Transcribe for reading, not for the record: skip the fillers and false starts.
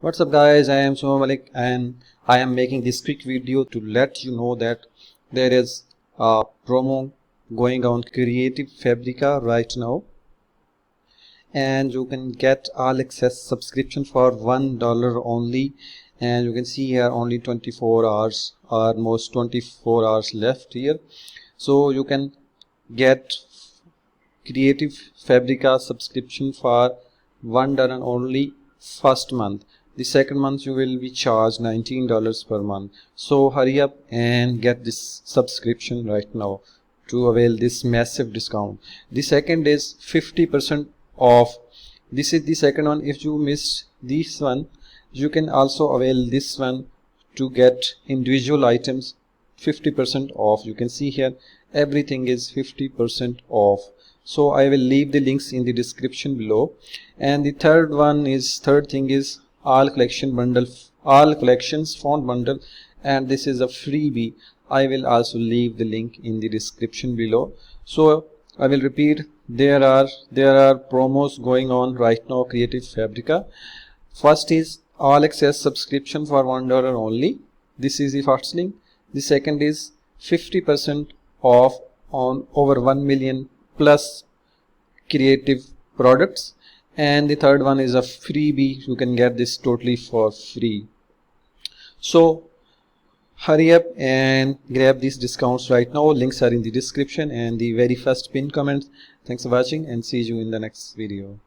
What's up guys, I am Subha Malik and I am making this quick video to let you know that there is a promo going on Creative Fabrica right now, and you can get all access subscription for $1 only. And you can see here only 24 hours, almost 24 hours left here, so you can get Creative Fabrica subscription for $1 only first month. The second month you will be charged $19 per month. So hurry up and get this subscription right now to avail this massive discount. The second is 50% off. This is the second one. If you missed this one, you can also avail this one to get individual items 50% off. You can see here everything is 50% off. So I will leave the links in the description below. And the third thing is all collections font bundle, and this is a freebie. I will also leave the link in the description below. So I will repeat, there are promos going on right now Creative Fabrica. First is all access subscription for $1 only. This is the first link. The second is 50% off on over 1 million plus creative products, and the third one is a freebie. You can get this totally for free. So hurry up and grab these discounts right now. Links are in the description and the very first pinned comment. Thanks for watching and see you in the next video.